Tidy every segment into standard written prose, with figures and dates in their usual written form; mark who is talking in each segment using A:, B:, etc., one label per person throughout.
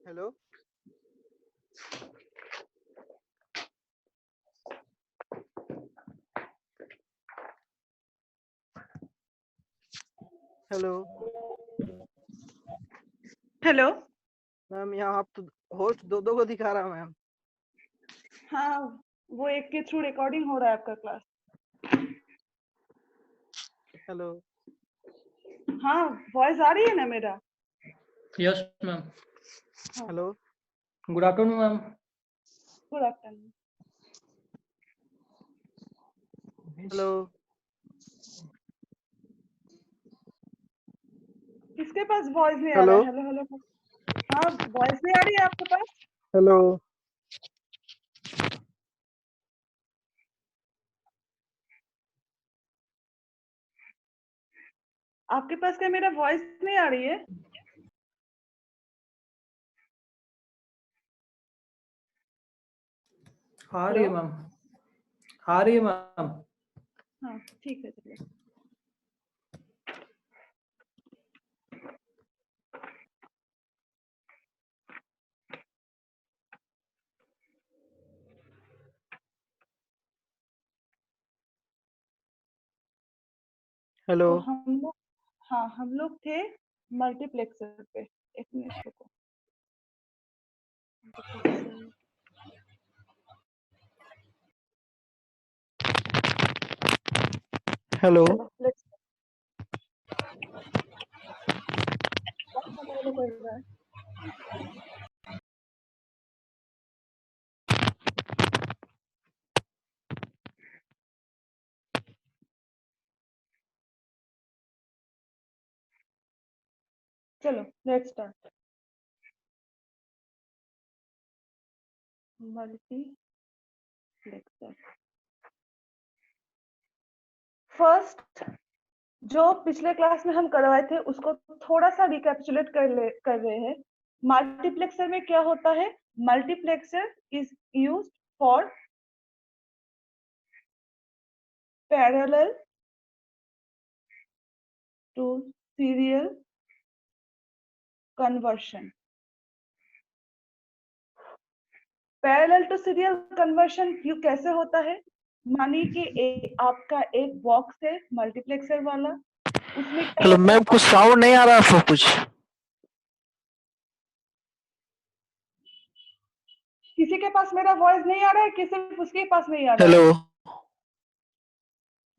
A: Hello hello
B: hello
A: ma'am, यहाँ आप तो होस्ट दो को दिखा रहा मैम।
B: हाँ, वो एक के थ्रू रिकॉर्डिंग हो रहा है आपका क्लास।
A: हेलो
B: हाँ, वॉइस आ रही है ना मेरा?
C: Yes ma'am.
A: Hello
C: good afternoon ma'am.
B: Good afternoon.
A: Hello
B: किसके पास वॉइस नहीं आ रहा है? Hello hello. हाँ, वॉइस नहीं आ रही है आपके पास?
A: हेलो
B: आपके पास क्या मेरा वॉइस नहीं आ रही है?
C: आ रही है मैम, आ रही है मैम।
B: हाँ ठीक है, चलिए।
A: हेलो
B: तो हम लोग थे मल्टीप्लेक्सर पे। एक मिनट रुको।
A: हेलो
B: चलो लेट्स कर रहा है। चलो लेट्स स्टार्ट। मल्टीप्लेक्सर फर्स्ट, जो पिछले क्लास में हम करवाए थे उसको थोड़ा सा रिकैप्चुलेट कर रहे हैं। मल्टीप्लेक्सर में क्या होता है? Multiplexer is used for parallel to serial conversion. Parallel to serial conversion क्यों कैसे होता है? मानिए कि आपका एक बॉक्स है मल्टीप्लेक्सर वाला, उसमें क्या
A: हेलो
B: होता
A: मैम,
B: है?
A: कुछ साउंड नहीं आ रहा है कुछ।
B: किसी के पास मेरा वॉइस नहीं आ रहा है कि सिर्फ उसके पास नहीं आ रहा है?
A: हेलो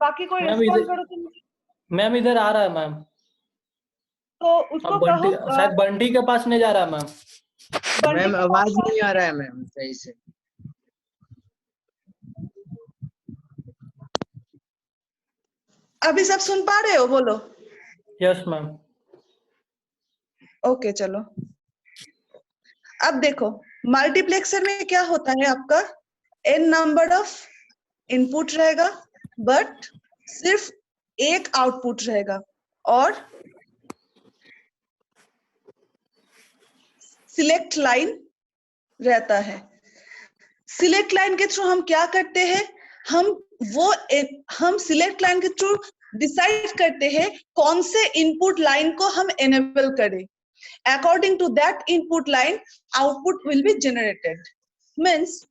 B: बाकी कोई
C: मैम
B: रिस्पॉन्ड
C: इधर,
B: करो तुम।
C: मैम इधर आ रहा है मैम।
B: तो उसको
C: अब
B: कहो
C: बंटी, शायद बंटी के पास नहीं जा रहा है मैम।
B: बंटी
D: मैम
B: के
D: आवाज
B: पास
D: नहीं आ रहा है मैम सही से।
B: अभी सब सुन पा रहे हो? बोलो।
C: Yes ma'am.
B: ओके चलो। अब देखो, मल्टीप्लेक्सर में क्या होता है आपका? n नंबर ऑफ इनपुट रहेगा बट सिर्फ एक आउटपुट रहेगा, और सिलेक्ट लाइन रहता है। सिलेक्ट लाइन के थ्रू हम क्या करते हैं? हम सिलेक्ट लाइन के थ्रू डिसाइड करते हैं कौन से इनपुट लाइन को हम एनेबल करें। According to that input line output will be generated. Means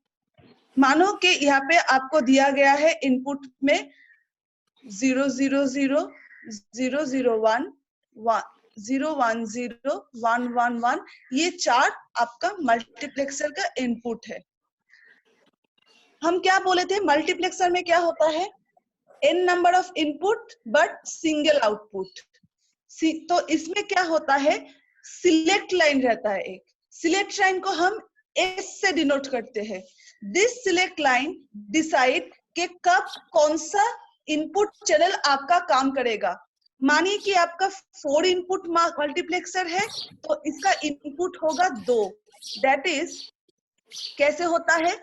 B: मानो कि यहाँ पे आपको दिया गया है इनपुट में 0 0 0 0 0 1 0 1 0 1 1 1, ये 4 आपका मल्टीप्लेक्सर का इनपुट है। हम क्या बोले थे, मल्टीप्लेक्सर में क्या होता है, n number of input but single output. तो इसमें क्या होता है, सिलेक्ट लाइन रहता है एक, सिलेक्ट लाइन को हम S से डिनोट करते हैं। दिस सिलेक्ट लाइन डिसाइड कि कब कौन सा इनपुट चैनल आपका काम करेगा। मानिए कि आपका 4 इनपुट मल्टीप्लेक्सर है, तो इसका इनपुट होगा 2। दैट इज कैसे होता है,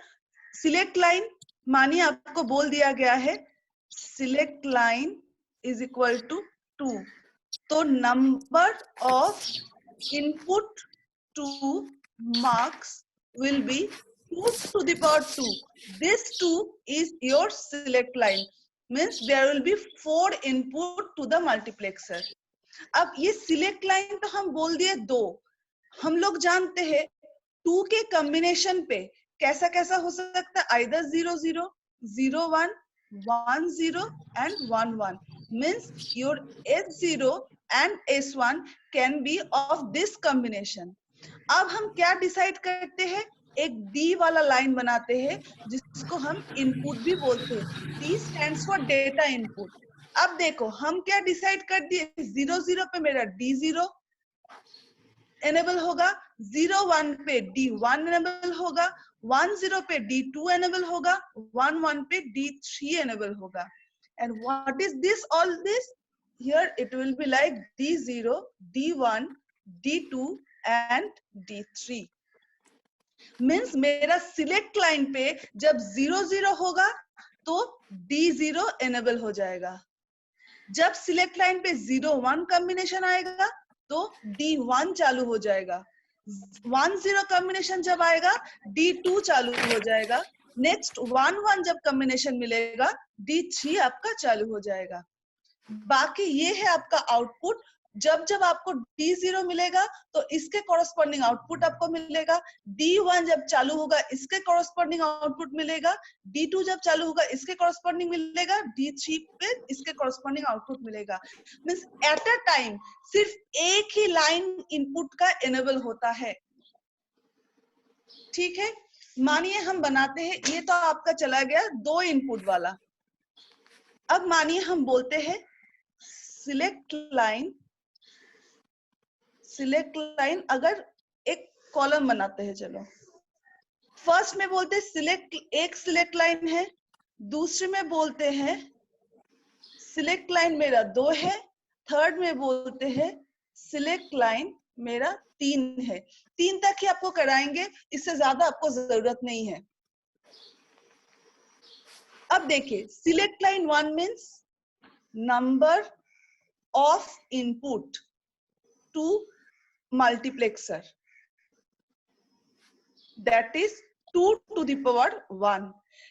B: सिलेक्ट लाइन, मानिए आपको बोल दिया गया है select line is equal to 2, तो number of input to marks will be 2 to the power 2. This 2 is your select line, means there will be 4 input to the multiplexer. अब ये select line तो हम बोल दिए 2, हम लोग जानते हैं 2 के कॉम्बिनेशन पे कैसा कैसा हो सकता है, either 0 0 0 1 1 0 and 1 1, means your S0 and S1 can be of this combination. अब हम क्या डिसाइड करते हैं, एक डी वाला लाइन बनाते हैं जिसको हम इनपुट भी बोलते हैं। D stands for data input. अब देखो हम क्या डिसाइड कर दिए, 0 0 पे मेरा D0 एनेबल होगा, 0 1 पे D1 एनेबल होगा, 1 0 पे D2 एनेबल होगा, 1 1 पे D3 एनेबल होगा। And what is this, all this here it will be like D0 D1 D2 and D3, means मेरा सिलेक्ट लाइन पे जब 0 0 होगा तो D0 एनेबल हो जाएगा। जब सिलेक्ट लाइन पे 0 1 कॉम्बिनेशन आएगा तो D1 चालू हो जाएगा। 1 0 कॉम्बिनेशन जब आएगा D2 चालू हो जाएगा। नेक्स्ट 1 1 जब कॉम्बिनेशन मिलेगा D3 आपका चालू हो जाएगा। बाकी ये है आपका आउटपुट। जब जब आपको D0 मिलेगा तो इसके कॉरस्पॉन्डिंग आउटपुट आपको मिलेगा, D1 जब चालू होगा इसके कॉरस्पॉन्डिंग आउटपुट मिलेगा, D2 जब चालू होगा इसके कॉरस्पॉन्डिंग मिलेगा, D3 पे इसके कॉरस्पॉन्डिंग आउटपुट मिलेगा। मींस एट अ टाइम सिर्फ एक ही लाइन इनपुट का एनेबल होता है। ठीक है, मानिए हम बनाते हैं, ये तो आपका चला गया 2 इनपुट वाला। अब मानिए हम बोलते हैं सिलेक्ट लाइन अगर एक कॉलम बनाते हैं, चलो फर्स्ट में बोलते हैं सिलेक्ट लाइन है, दूसरे में बोलते हैं सिलेक्ट लाइन मेरा 2 है, थर्ड में बोलते हैं सिलेक्ट लाइन मेरा 3 है। 3 तक ही आपको कराएंगे, इससे ज्यादा आपको जरूरत नहीं है। अब देखिए select line 1 means number of input to multiplexer, that is 2 to the power 1.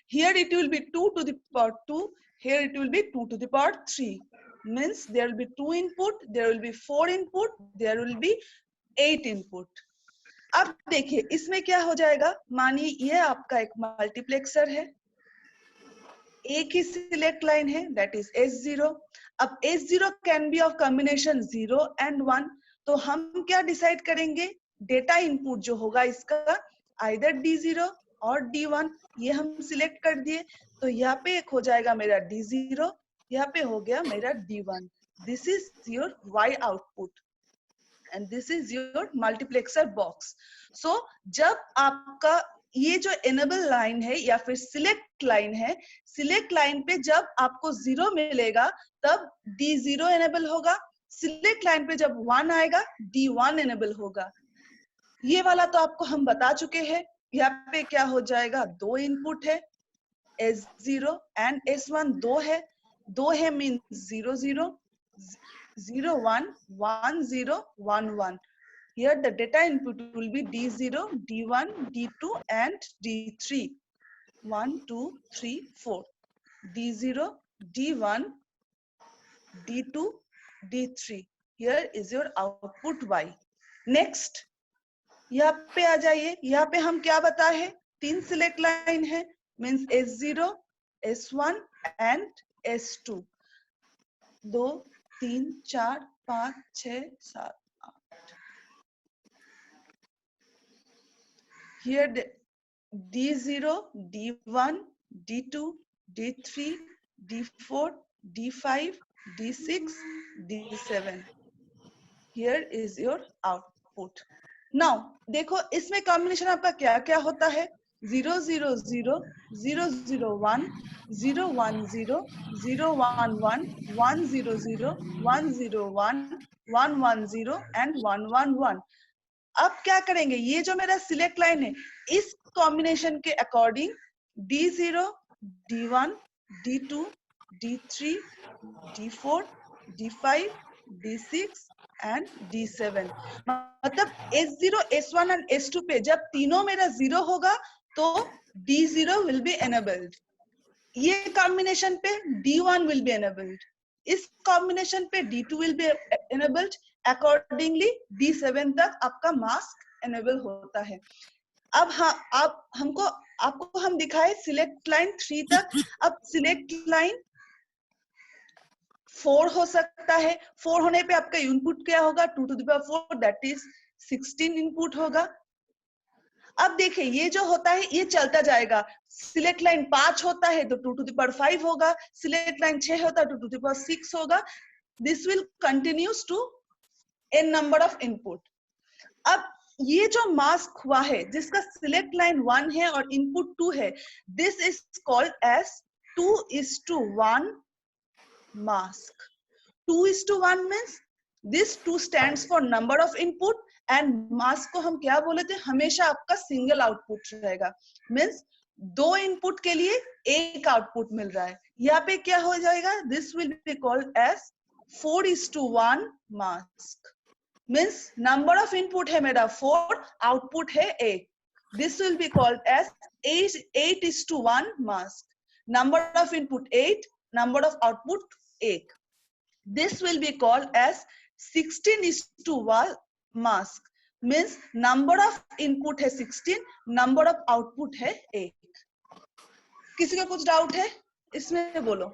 B: Here it will be 2 to the power 2, here it will be 2 to the power 3, means there will be 2 input, there will be 4 input, there will be 8 input. अब देखिए इसमें क्या हो जाएगा, मानिए ये आपका एक मल्टीप्लेक्सर है, एक ही सिलेक्ट लाइन है, that is S0। अब S0 can be of combination 0 and 1, तो हम क्या डिसाइड करेंगे, डेटा इनपुट जो होगा इसका आइदर D0 और D1, ये हम सिलेक्ट कर दिए, तो यहाँ पे एक हो जाएगा मेरा D0, यहाँ पे हो गया मेरा D1। This is your Y output and this is your multiplexer box. So जब आपका ये जो एनेबल लाइन है या फिर सिलेक्ट लाइन है, सिलेक्ट लाइन पे जब आपको 0 मिलेगा तब D0 एनेबल होगा, सिलेक्ट लाइन पे जब 1 आएगा D1 एनेबल होगा। ये वाला तो आपको हम बता चुके हैं। यहाँ पे क्या हो जाएगा, 2 इनपुट है, S0 एंड S1 2 है means 0 0 0 1 1 0 1 1। Here the data input will be D0, D1, D2 and D3. 1 2 3 4 D0, D1, D2, D3. Here is your output Y. Next, यहाँ पे आ जाइए, यहाँ पे हम क्या बताए हैं, 3 सिलेक्ट लाइन है, means S0, S1 and S2। 2 3 4 5 6 7 8. Here D0, D1, D2, D3, D4, D5, D6, D7. Here is your output. Now देखो इसमें कॉम्बिनेशन आपका क्या क्या होता है? 0 0 0 0 0 1 0 1 0 0 1 1 1 0 0 1 0 1 1 1 0 and 1 1 1. अब क्या करेंगे? ये जो मेरा सिलेक्ट लाइन है इस कॉम्बिनेशन के according D0, D1, D2, D3, D4, D5, D6 and D7. मतलब S0, S1 एंड S2 पे जब तीनों मेरा 0 होगा तो D0 will be enabled. ये कॉम्बिनेशन पे D1 will be enabled. इस कॉम्बिनेशन पे D2 will be enabled. Accordingly D7 तक आपका मास्क एनेबल होता है. अब हाँ आपको हम दिखाए सिलेक्ट लाइन 3 तक. अब सिलेक्ट लाइन 4 हो सकता है. 4 होने पे आपका इनपुट क्या होगा? 2 to the power 4 that is 16 input होगा. अब देखिए ये जो होता है ये चलता जाएगा. सिलेक्ट लाइन 5 होता है तो 2 to the power 5 होगा. सिलेक्ट लाइन 6 होता है तो 2 to the power 6 होगा. This will continues to n number of input. अब ये जो मास्क हुआ है जिसका सिलेक्ट लाइन 1 है और इनपुट 2 है, this is called as 2:1 mask. 2:1 means this 2 stands for number of input and mask को हम क्या बोले थे? हमेशा आपका सिंगल आउटपुट रहेगा. मीन्स 2 इनपुट के लिए एक आउटपुट मिल रहा है. यहाँ पे क्या हो जाएगा? This will be called as 4:1 mask. Means number of input है मेरा 4, आउटपुट है 8. This will be called as 8:1 mask. Number of input 8, number of output 8. This will be called as 16:1 mask. Means number of input है 16, number of output है 8. किसी का कुछ doubt है इसमें? बोलो.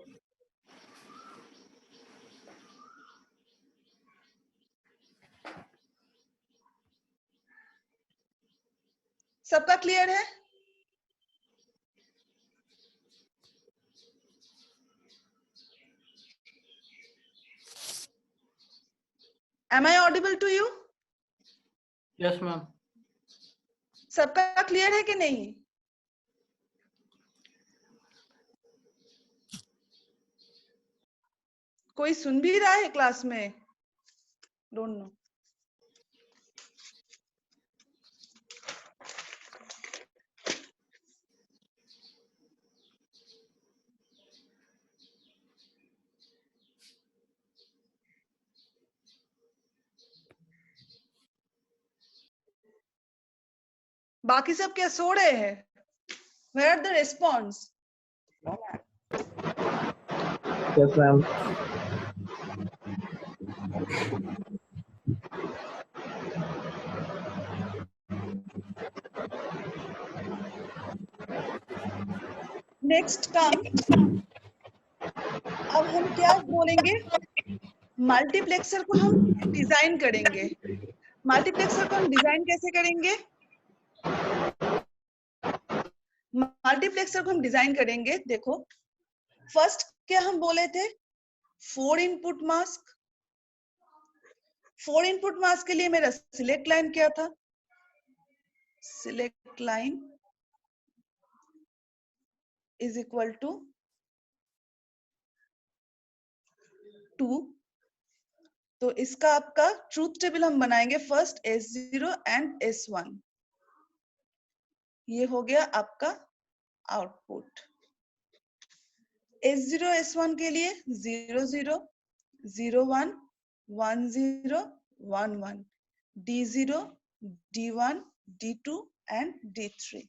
B: सबका क्लियर है? Am I audible to you?
C: Yes, ma'am.
B: सबका क्लियर है कि नहीं? कोई सुन भी रहा है क्लास में? Don't know. बाकी सब क्या सो रहे हैं? Where are the response?
D: Yes, ma'am.
B: Next काम. अब हम क्या बोलेंगे? मल्टीप्लेक्सर को हम डिजाइन करेंगे. मल्टीप्लेक्सर को हम डिजाइन कैसे करेंगे? मल्टीप्लेक्सर को हम डिजाइन करेंगे. देखो फर्स्ट क्या हम बोले थे? 4 इनपुट मास्क. 4 इनपुट मास्क के लिए मेरा सिलेक्ट लाइन क्या था? Select line is equal to 2. तो इसका आपका ट्रूथ टेबल हम बनाएंगे. First S0 and S1. ये हो गया आपका आउटपुट. S0 S1 के लिए 0 0 0 1 1 0 1 1 D0 D1 D2 and D3.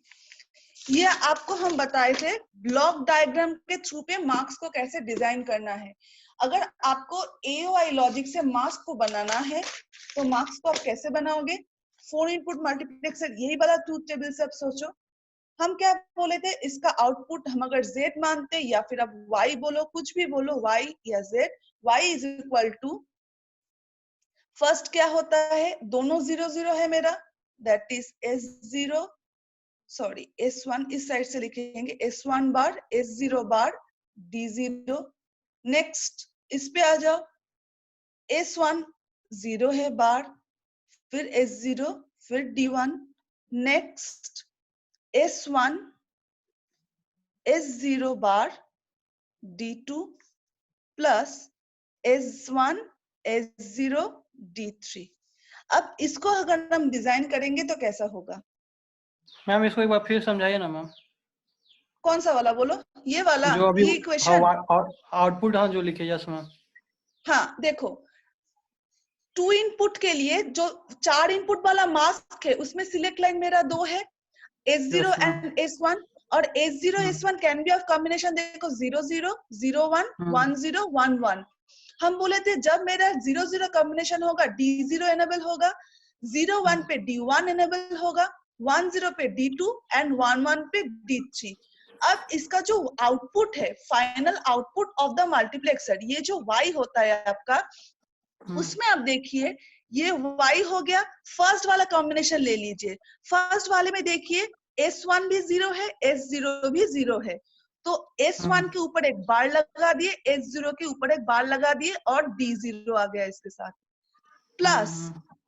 B: ये आपको हम बताए थे ब्लॉक डायग्राम के थ्रू पे मार्क्स को कैसे डिजाइन करना है. अगर आपको AOI लॉजिक से मार्क्स को बनाना है तो मार्क्स को आप कैसे बनाओगे? 4 इनपुट मल्टीप्लेक्सर, यही वाला ट्रूथ टेबल से आप सोचो. हम क्या बोले थे? इसका आउटपुट हम अगर Z मानते या फिर आप Y बोलो, कुछ भी बोलो, Y या Z. Y is equal to first क्या होता है, दोनों 0 0 है मेरा, that is S0, sorry S1 इस साइड से लिखेंगे, S1 बार, S0 बार, D0। नेक्स्ट इस पे आ जाओ, S1 0 है बार, फिर S0, फिर D1। नेक्स्ट S1 S0 बार, D2 plus S1 S0 D3। अब इसको अगर हम डिजाइन करेंगे तो कैसा होगा?
C: मैम इसको एक बार फिर समझाइए ना मैम।
B: कौन सा वाला बोलो? ये वाला,
C: जो अभी
B: ये इक्वेशन।
C: आउटपुट हाँ जो लिखे, यस मैम।
B: हाँ देखो, 2 इनपुट के लिए जो 4 इनपुट वाला मास्क है उसमें सिलेक्ट लाइन मेरा 2 है, S0
C: Yes, ma'am.
B: And S1, और S0 S1 can be of combination. देखो 0 0 0 1 1 0 1 1। हम बोले थे जब मेरा 0 0 कॉम्बिनेशन होगा D0 एनेबल होगा, 0 1 पे D1 एनेबल होगा, 1 0 पे D2 एंड 1 1 पे D3। अब इसका जो आउटपुट है, final output of the multiplexer, ये जो Y होता है आपका, उसमें आप देखिए ये Y हो गया। फर्स्ट वाला कॉम्बिनेशन ले लीजिए, फर्स्ट वाले में देखिए S1 भी 0 है, S0 भी 0 है, तो S1 के ऊपर एक बार लगा दिए, S0 के ऊपर एक बार लगा दिए, और D0 आ गया इसके साथ। प्लस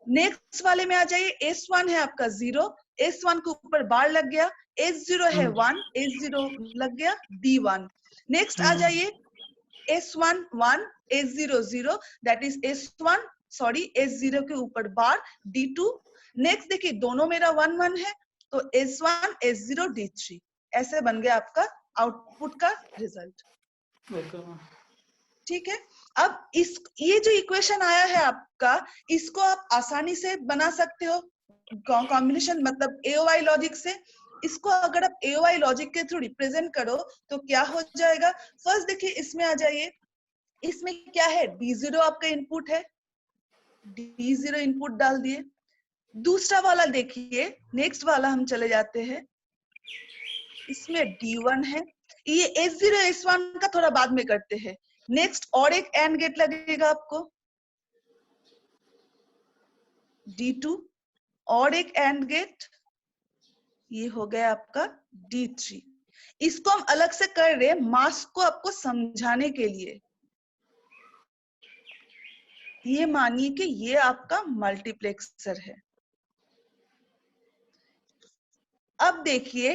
B: नेक्स्ट वाले में आ जाइए, S1 है आपका 0, S1 के ऊपर बार लग गया, S0 है 1, S0 लग गया, D1। नेक्स्ट आ जाइए S1 1, S0 0, that is S1 sorry S0 के ऊपर बार, D2। नेक्स्ट देखिए दोनों मेरा 1 1 है, तो S1 S0 D3। ऐसे बन गया आपका आउटपुट का रिजल्ट। ठीक है, अब इस ये जो इक्वेशन आया है आपका, इसको आप आसानी से बना सकते हो कॉम्बिनेशन, मतलब AOI लॉजिक से। इसको अगर आप AOI लॉजिक के थ्रू रिप्रेजेंट करो तो क्या हो जाएगा? फर्स्ट देखिए इसमें आ जाइए, इसमें क्या है, D0 आपका इनपुट है, D0 इनपुट डाल दिए। दूसरा वाला देखिए, नेक्स्ट वाला हम चले जाते हैं, इसमें D1 है। ये S0 S1 का थोड़ा बाद में करते हैं। नेक्स्ट और एक एंड गेट लगेगा आपको, D2, और एक एंड गेट, ये हो गया आपका D3। इसको हम अलग से कर रहे हैं मास्क को आपको समझाने के लिए। ये मानिए कि ये आपका मल्टीप्लेक्सर है। अब देखिए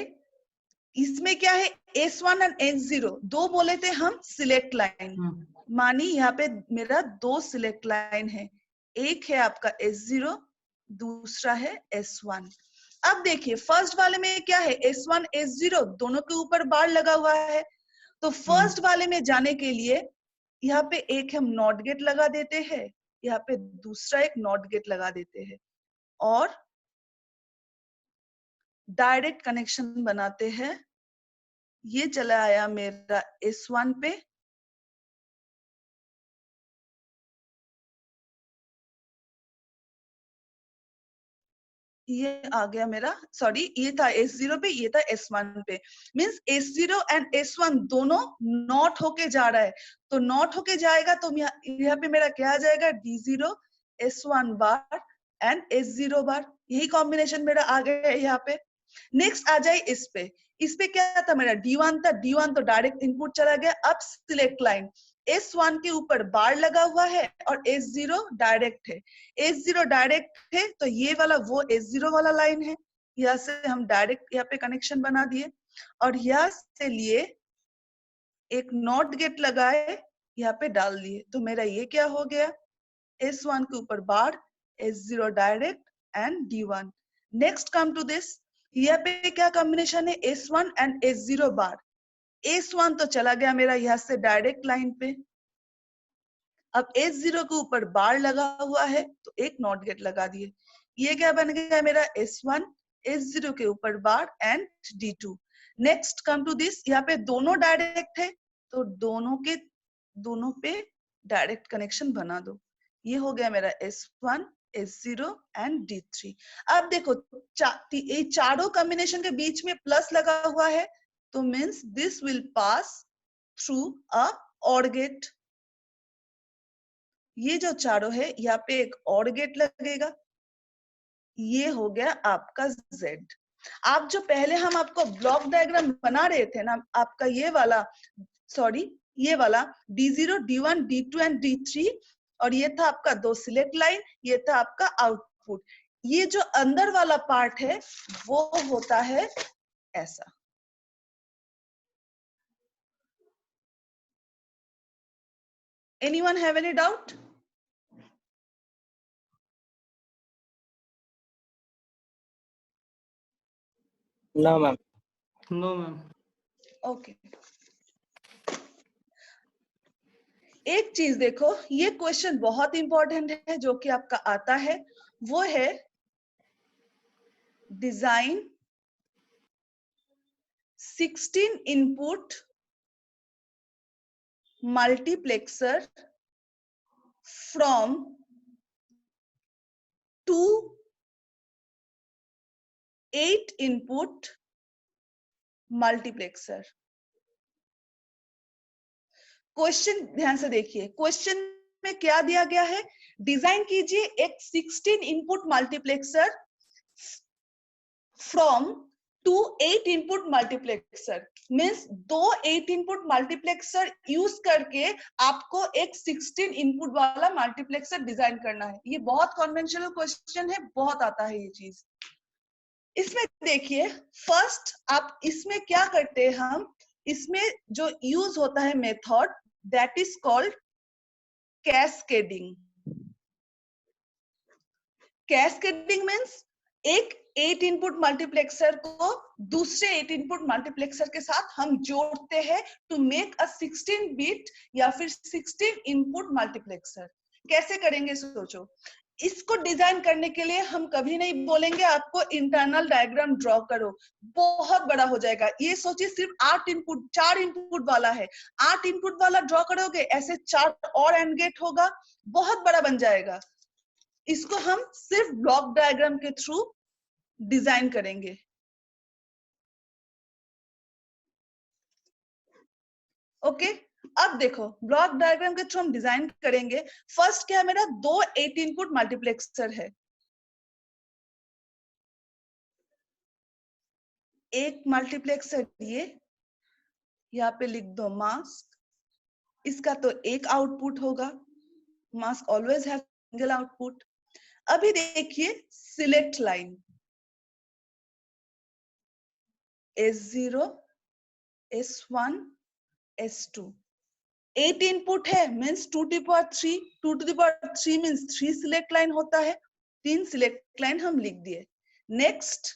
B: इसमें क्या है, S1 और S0 दो बोले थे हम सिलेक्ट लाइन। मानी यहाँ पे मेरा 2 सिलेक्ट लाइन है, एक है आपका S0, दूसरा है S1। अब देखिए फर्स्ट वाले में क्या है, S1 S0 दोनों के ऊपर बार लगा हुआ है, तो फर्स्ट वाले में जाने के लिए यहाँ पे एक हम नॉट गेट लगा देते हैं, यहाँ पे दूसरा एक नॉट गेट लगा देते हैं, और डायरेक्ट कनेक्शन बनाते हैं। ये चला आया मेरा S1 पे, ये आ गया मेरा, सॉरी ये था S0 पे, ये था S1 पे। मींस S0 एंड S1 दोनों नॉट होके जा रहा है, तो नॉट होके जाएगा तो यहाँ पे मेरा क्या आ जाएगा, D0 S1 bar and S0 बार। यही कॉम्बिनेशन मेरा आ गया है यहाँ पे। नेक्स्ट आ जाए इस पे क्या था मेरा, D1 था, D1 तो डायरेक्ट इनपुट चला गया। अब सिलेक्ट लाइन, S1 के ऊपर बार लगा हुआ है और S0 डायरेक्ट है। S0 डायरेक्ट है तो ये वाला वो S0 वाला लाइन है, यहाँ से हम डायरेक्ट यहाँ पे कनेक्शन बना दिए, और यहाँ से लिए एक नॉट गेट लगाए, यहाँ पे डाल दिए, तो मेरा ये क्या हो गया, S1 के ऊपर bar, S0 direct and D1। Next come to this, यहाँ पे क्या कॉम्बिनेशन है, S1 and S0 bar. S1 तो चला गया मेरा यहाँ से डायरेक्ट लाइन पे, अब S0 के ऊपर बार लगा हुआ है तो एक नॉट गेट लगा दिए। ये क्या बन गया मेरा, S1 S0 के ऊपर bar and D2। Next come to this, यहाँ पे दोनों डायरेक्ट है तो दोनों पे डायरेक्ट कनेक्शन बना दो। ये हो गया मेरा S1 S0 एंड D3। अब देखो ये चारों कॉम्बिनेशन के बीच में प्लस लगा हुआ है, तो means this will pass through a OR gate. ये जो चारों है यहाँ पे एक और गेट लगेगा, ये हो गया आपका Z। आप जो पहले हम आपको ब्लॉक डायग्राम बना रहे थे ना, आपका ये वाला, सॉरी ये वाला D0, D1, D2 and D3, और ये था आपका 2 सिलेक्ट लाइन, ये था आपका आउटपुट। ये जो अंदर वाला पार्ट है वो होता है ऐसा। Anyone have any doubt?
D: No, ma'am.
C: No, ma'am.
B: Okay एक चीज देखो, ये क्वेश्चन बहुत इंपॉर्टेंट है जो कि आपका आता है, वो है design 16 input multiplexer from 2 8 input multiplexer. Question ध्यान से देखिए, क्वेश्चन में क्या दिया गया है, डिजाइन कीजिए एक 16 input multiplexer from 2 8 input multiplexer. Means 2 8 input multiplexer use करके आपको एक 16 इनपुट वाला मल्टीप्लेक्सर डिजाइन करना है। ये बहुत कन्वेंशनल क्वेश्चन है, बहुत आता है ये चीज। इसमें देखिए फर्स्ट आप इसमें क्या करते हैं, हम इसमें जो यूज होता है method, that is called cascading. Cascading means एक 8 इनपुट मल्टीप्लेक्सर को दूसरे 8 इनपुट मल्टीप्लेक्सर के साथ हम जोड़ते हैं टू मेक अ 16 बिट या फिर 16 इनपुट मल्टीप्लेक्सर। कैसे करेंगे सोचो। इसको डिजाइन करने के लिए हम कभी नहीं बोलेंगे आपको इंटरनल डायग्राम ड्रॉ करो, बहुत बड़ा हो जाएगा। ये सोचिए सिर्फ 4 इनपुट वाला है, 8 इनपुट वाला ड्रॉ करोगे, ऐसे 4 और एंड गेट होगा, बहुत बड़ा बन जाएगा। इसको हम सिर्फ ब्लॉक डायग्राम के थ्रू डिजाइन करेंगे। ओके अब देखो ब्लॉक डायग्राम के थ्रू हम डिजाइन करेंगे। फर्स्ट क्या है, मेरा 2 8 इनपुट मल्टीप्लेक्सर है, एक मल्टीप्लेक्सर ये, यहाँ पे लिख दो मास्क, इसका तो एक आउटपुट होगा, mask always have single output. अभी देखिए select line S0, S1, S2, 8 input है means 2 to the power 3, 2 to the power 3 means 3 select line होता है, 3 सिलेक्ट लाइन हम लिख दिए। Next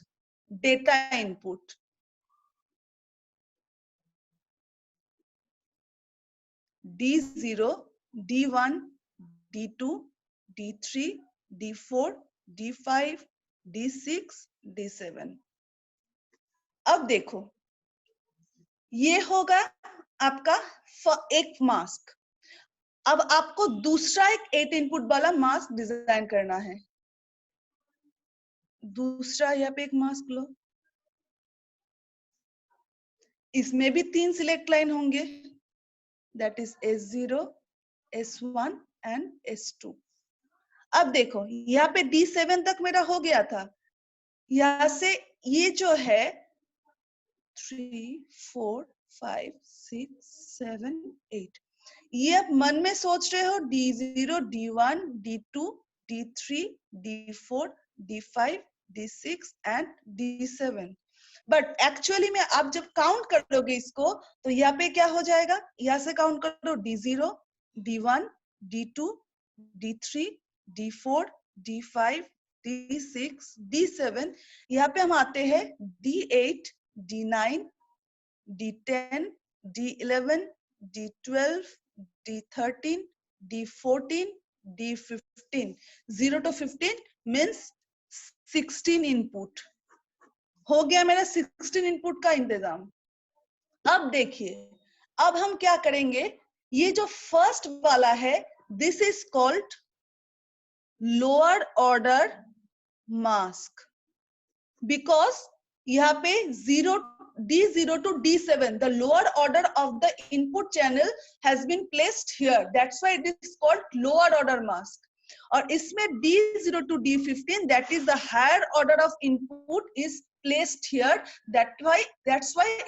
B: data input, D0, D1, D2, D3, D4, D5, D6, D7। अब देखो ये होगा आपका एक मास्क। अब आपको दूसरा एक 8 इनपुट वाला मास्क डिजाइन करना है। दूसरा यहाँ पे एक मास्क लो, इसमें भी 3 सिलेक्ट लाइन होंगे, that is S0, S1 and S2। अब देखो यहाँ पे D7 तक मेरा हो गया था, यहाँ से ये जो है 3, 4, 5, 6, 7, 8, ये आप मन में सोच रहे हो D0, D1, D2, D3, D4, D5, D6 and D7। But actually में आप जब काउंट करोगे इसको तो यहाँ पे क्या हो जाएगा, यहाँ से काउंट करो D0, D1, D2, D3, D4, D5, D6, D7। यहाँ पे हम आते हैं D8, D9, D10, D11, D12, D13, D14, D15। 0 to 15 means 16 input हो गया मेरा, 16 इनपुट का इंतजाम। अब देखिए अब हम क्या करेंगे, ये जो फर्स्ट वाला है this is called lower order mask, because यहाँ पे 0 D0 to D7, the lower order of the input channel has been placed here. That's why it is called lower order mask. और इसमें D0 to D15, that is the higher order of input is placed here. That's why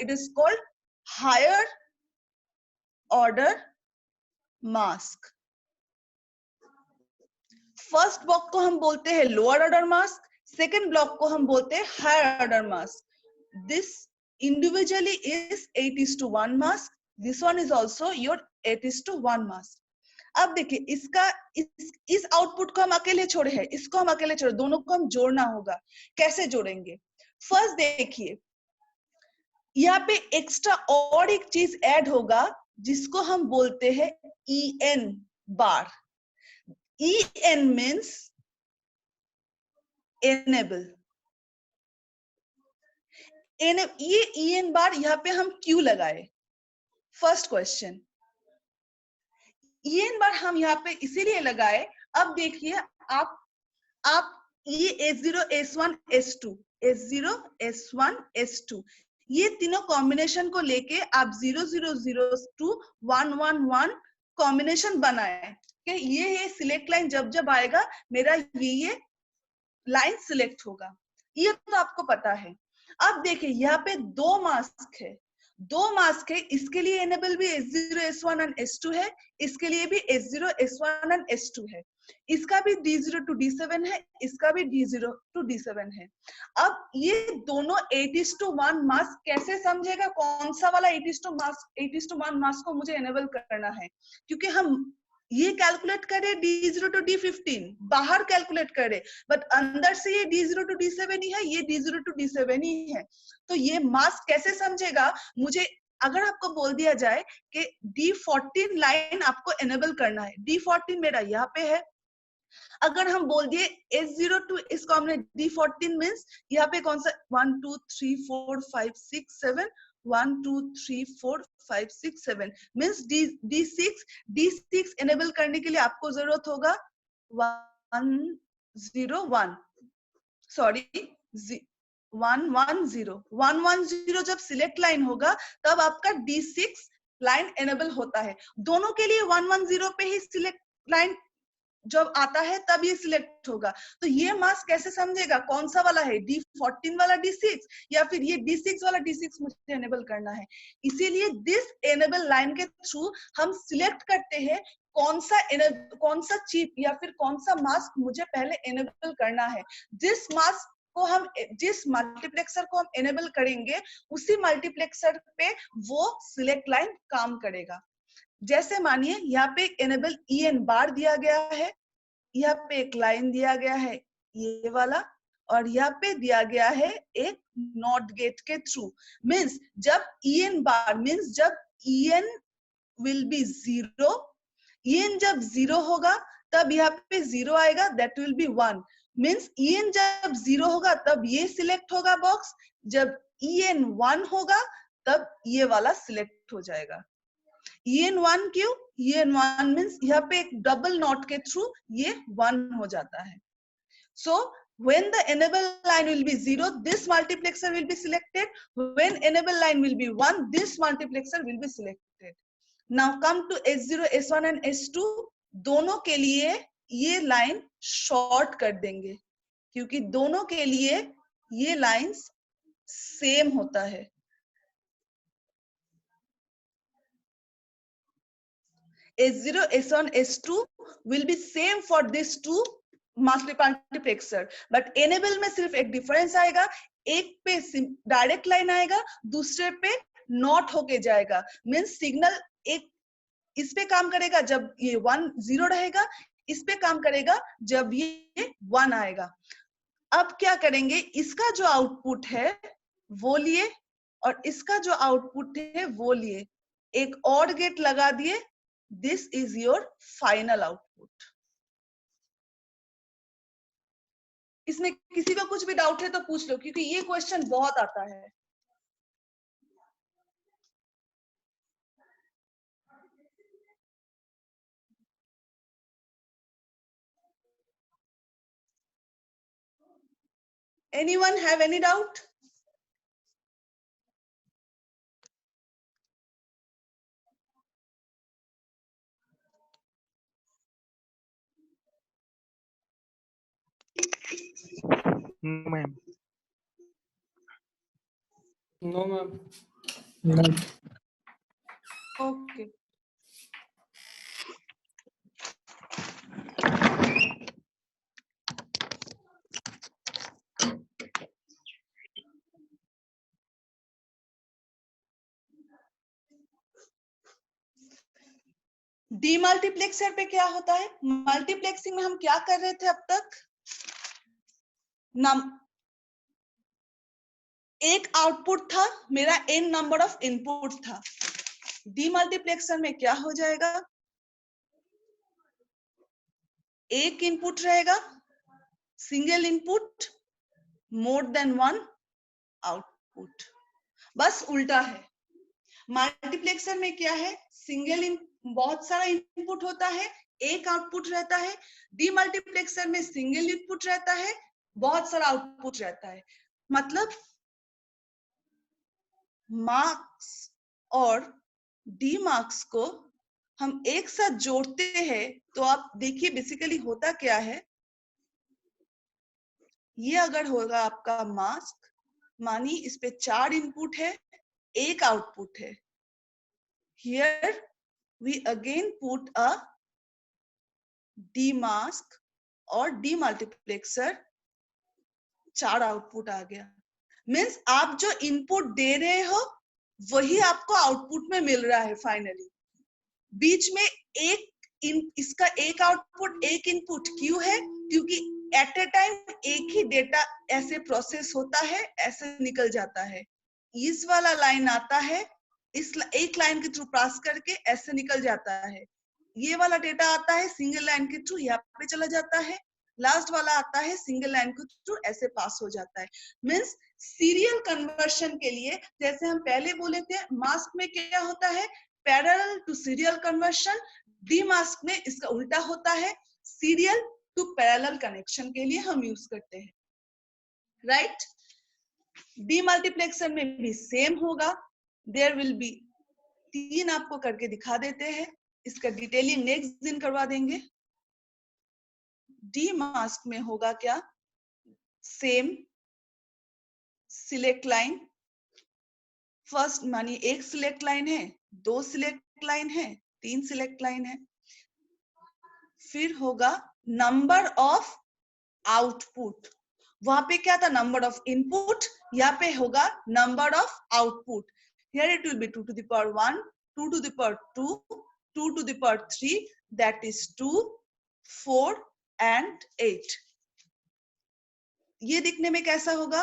B: it is called higher order mask. First block को हम बोलते हैं lower order mask, second block को हम बोलते हैं higher order mask. This individually is 8:1 mask. This one is also your 8:1 mask. अब देखिए इसका इस आउटपुट को हम अकेले छोड़े हैं, इसको हम अकेले छोड़े, दोनों को हम जोड़ना होगा. कैसे जोड़ेंगे? फर्स्ट देखिए यहाँ पे एक्स्ट्रा और एक चीज ऐड होगा जिसको हम बोलते हैं EN बार. EN means enable. ये EN बार यहाँ पे हम क्यों लगाए? First question. EN बार हम यहाँ पे इसीलिए लगाए. अब देखिए आप ये S0 S1 S2 S0 S1 S2 ये तीनों कॉम्बिनेशन को लेके आप 0 0 0 2 1 1 1 कॉम्बिनेशन बनाए. ये सिलेक्ट लाइन जब आएगा मेरा ये लाइन सिलेक्ट होगा. ये तो आपको पता है. अब देखिए यहाँ पे दो मास्क है, इसके लिए एनेबल भी S0 S1 और S2 है, इसके लिए भी S0 S1 और S2 है, इसका भी D0 to D7 है, इसका भी D0 to D7 है. अब ये दोनों 8:1 मास्क कैसे समझेगा? कौन सा वाला 8:1 मास्क को मुझे एनेबल करना है? क्योंकि हम ये कैलकुलेट करे D0 to D15 बाहर कैलकुलेट करे, बट अंदर से ये D0 to D7 ही है, ये D0 to D7 ही है. तो ये मास्क कैसे समझेगा? मुझे अगर आपको बोल दिया जाए कि D14 लाइन आपको एनेबल करना है, D14 मेरा यहाँ पे है. अगर हम बोल दिए S0 to इसको हमने D14 मीन्स यहाँ पे कौन सा 1 2 3 4 5 6 7 1 2 3 4 5 6 7 मीन्स D6 एनेबल करने के लिए आपको जरूरत होगा 110 जब सिलेक्ट लाइन होगा तब आपका D6 लाइन एनेबल होता है. दोनों के लिए 110 पे ही सिलेक्ट लाइन जब आता है तब ये सिलेक्ट होगा. तो ये मास्क कैसे समझेगा कौन सा वाला है? D14 वाला D6 या फिर ये D6 वाला D6 मुझे एनेबल करना है. इसीलिए दिस एनेबल लाइन के थ्रू हम सिलेक्ट करते हैं कौन सा चिप या फिर कौन सा मास्क मुझे पहले एनेबल करना है. जिस मल्टीप्लेक्सर को हम एनेबल करेंगे उसी मल्टीप्लेक्सर पे वो सिलेक्ट लाइन काम करेगा. जैसे मानिए यहाँ पे एनेबल EN बार दिया गया है, यहाँ पे एक लाइन दिया गया है ये वाला, और यहाँ पे दिया गया है एक नॉट गेट के थ्रू. मीन्स जब EN बार मीन्स जब EN विल बी 0, EN जब 0 होगा तब यहाँ पे 0 आएगा, that will be 1. Means EN जब 0 होगा तब ये सिलेक्ट होगा बॉक्स, जब EN 1 होगा तब ये वाला सिलेक्ट हो जाएगा. EN1 क्यों? EN1 मीन्स यहाँ पे एक डबल नॉट के थ्रू ये 1 हो जाता है. So when the enable line will be 0, this multiplexer will be selected. When enable line will be 1, this multiplexer will be selected. Now come to S0, S1 and S2. दोनों के लिए ये line short कर देंगे क्योंकि दोनों के लिए ये लाइंस सेम होता है. S0, S1, S2 will be same for these two multiplexer, but enable में सिर्फ एक डिफरेंस आएगा, एक पे डायरेक्ट लाइन आएगा, दूसरे पे नॉट होके जाएगा. मीन्स सिग्नल एक इस पे काम करेगा जब ये 1 0 रहेगा, इस पे काम करेगा जब ये 1 आएगा. अब क्या करेंगे? इसका जो आउटपुट है वो लिए और इसका जो आउटपुट है वो लिए, एक और गेट लगा दिए. This is your final output. इसमें किसी का कुछ भी डाउट है तो पूछ लो क्योंकि ये क्वेश्चन बहुत आता है. Anyone have any doubt?
A: No, ma'am.
C: No, ma'am.
D: No.
B: Okay. Demultiplexer पे क्या होता है? मल्टीप्लेक्सिंग में हम क्या कर रहे थे अब तक? एक आउटपुट था, मेरा n नंबर ऑफ इनपुट था। डीमल्टीप्लेक्सर में क्या हो जाएगा? एक इनपुट रहेगा, single input, more than one output. बस उल्टा है। मल्टीप्लेक्सर में क्या है? बहुत सारा इनपुट होता है, एक आउटपुट रहता है। डीमल्टीप्लेक्सर में सिंगल इनपुट रहता है, बहुत सारा आउटपुट रहता है। मतलब मार्क्स और डी मार्क्स को हम एक साथ जोड़ते हैं तो आप देखिए बेसिकली होता क्या है। ये अगर होगा आपका मास्क, मानी इस पे 4 इनपुट है, एक आउटपुट है। Here we again put a demask और demultiplexer, 4 आउटपुट आ गया। मीन्स आप जो इनपुट दे रहे हो वही आपको आउटपुट में मिल रहा है फाइनली। बीच में इसका एक आउटपुट एक इनपुट क्यों है? क्योंकि एट ए टाइम एक ही डेटा ऐसे प्रोसेस होता है, ऐसे निकल जाता है। इस वाला लाइन आता है, इस एक लाइन के थ्रू पास करके ऐसे निकल जाता है। ये वाला डेटा आता है सिंगल लाइन के थ्रू, यहाँ पे चला जाता है। लास्ट वाला आता है सिंगल लाइन के थ्रू, ऐसे पास हो जाता है। मीन्स सीरियल कन्वर्शन के लिए, जैसे हम पहले बोले थे, मास्क में क्या होता है? Parallel to serial conversion. Demux में इसका उल्टा होता है, सीरियल टू पैरेलल कनेक्शन के लिए हम यूज करते हैं, राइट? डीमल्टीप्लेक्सर में भी सेम होगा। देयर विल बी 3 आपको करके दिखा देते हैं, इसका डिटेलिंग नेक्स्ट दिन करवा देंगे। डीमास्क में होगा क्या? सेम सिलेक्ट लाइन, फर्स्ट मानी एक सिलेक्ट लाइन है, 2 सिलेक्ट लाइन है, 3 सिलेक्ट लाइन है। फिर होगा नंबर ऑफ आउटपुट। वहां पे क्या था? Number of input. यहाँ पे होगा number of output. Here it will be 2 to the power 1, 2 to the power 2, 2 to the power 3, that is 2, 4 and 8. ये दिखने में कैसा होगा?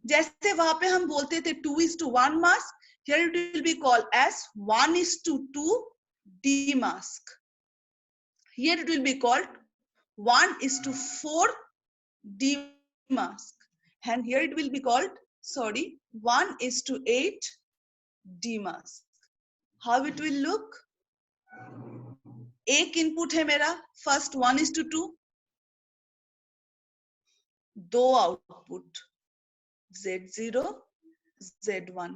B: जैसे वहां पे हम बोलते थे 2:1 mask, here it will be called as 1:2 D mask. Here it will be called 1:4 D mask, and here it will be called 1:8 D mask. How it will look? एक इनपुट है मेरा, फर्स्ट 1:2, 2 आउटपुट Z0 Z1,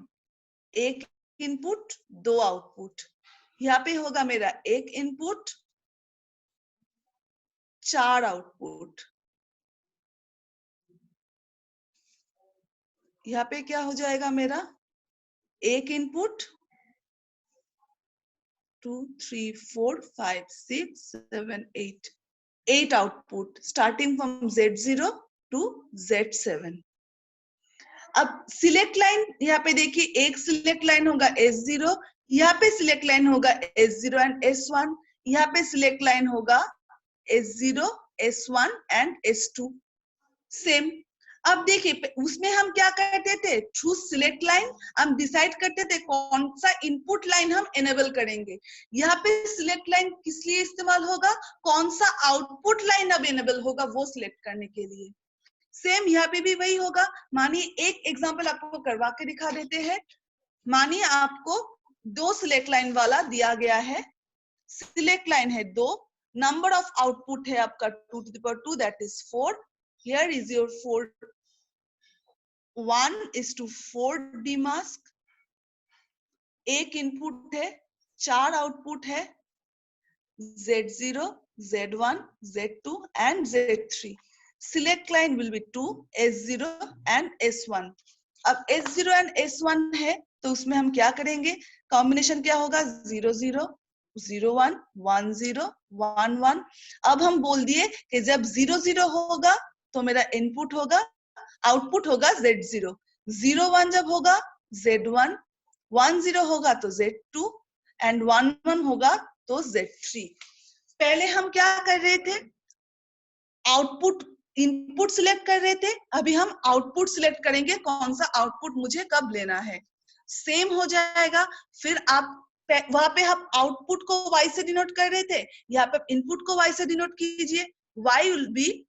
B: एक input 2 output. यहाँ पे होगा मेरा एक input 4 output. यहाँ पे क्या हो जाएगा मेरा? एक input 2, 3, 4, 5, 6, 7, 8, 8 output starting from Z0 to Z7। अब सिलेक्ट लाइन यहाँ पे देखिए, एक सिलेक्ट लाइन होगा S0, यहाँ पे सिलेक्ट लाइन होगा S0 एंड S1, यहाँ पे सिलेक्ट लाइन होगा S0, S1 and S2। Same. अब देखिए उसमें हम क्या करते थे? थ्रू सिलेक्ट लाइन हम डिसाइड करते थे कौन सा इनपुट लाइन हम एनेबल करेंगे। यहाँ पे सिलेक्ट लाइन किस लिए इस्तेमाल होगा? कौन सा आउटपुट लाइन अब एनेबल होगा वो सिलेक्ट करने के लिए। सेम यहाँ पे भी वही होगा। मानिए एक एग्जांपल आपको करवा के दिखा देते हैं। मानिए आपको 2 सिलेक्ट लाइन वाला दिया गया है, सिलेक्ट लाइन है 2, नंबर ऑफ आउटपुट है आपका 2 to the power 2, that is 4. Here is your 4, 1:4 D mask। एक इनपुट है, 4 आउटपुट है, Z0, Z1, Z2 and Z3। select line will be 2, S0 and S1. अब S0 and S1 है तो उसमें हम क्या करेंगे, कॉम्बिनेशन क्या होगा, 0 0 0 1 1 0 1 1. अब हम बोल दिए कि जब 0 0 होगा तो मेरा इनपुट होगा, आउटपुट होगा Z0, 0 1 जब होगा Z1, 1 0 होगा तो Z2 एंड 1 1 होगा तो Z3. पहले हम क्या कर रहे थे, आउटपुट इनपुट सिलेक्ट कर रहे थे, अभी हम आउटपुट सिलेक्ट करेंगे, कौन सा आउटपुट मुझे कब लेना है. सेम हो जाएगा. फिर आप वहां पे हम आउटपुट को y से डिनोट कर रहे थे, यहाँ पे इनपुट को y से डिनोट कीजिए. y will be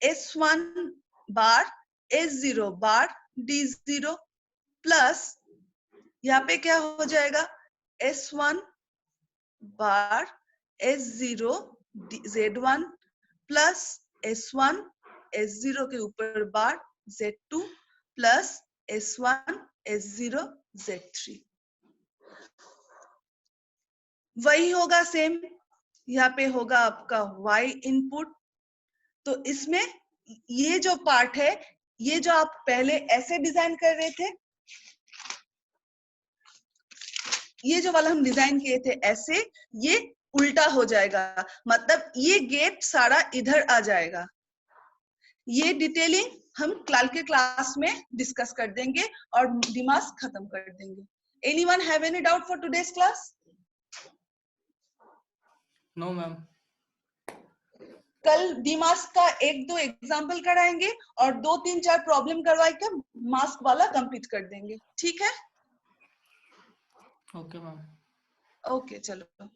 B: S1 bar S0 bar D0 plus यहाँ पे क्या हो जाएगा, S1 बार S0 Z1 plus S1 S0 के ऊपर बार Z2 plus S1 S0 Z3. वही होगा सेम, यहाँ पे होगा आपका Y इनपुट. तो इसमें ये जो पार्ट है, ये जो आप पहले ऐसे डिजाइन कर रहे थे, ये जो वाला हम डिजाइन किए थे ऐसे, ये उल्टा हो जाएगा, मतलब ये गेट सारा इधर आ जाएगा. ये डिटेलिंग हम कल के क्लास में डिस्कस कर देंगे और डिमास खत्म कर देंगे. Anyone have any doubt for today's class?
C: No ma'am.
B: कल डिमास का 1-2 एग्जांपल कराएंगे और 2-3-4 प्रॉब्लम करवा के मास्क वाला कंप्लीट कर देंगे. ठीक है?
C: Okay ma'am.
B: ओके चलो.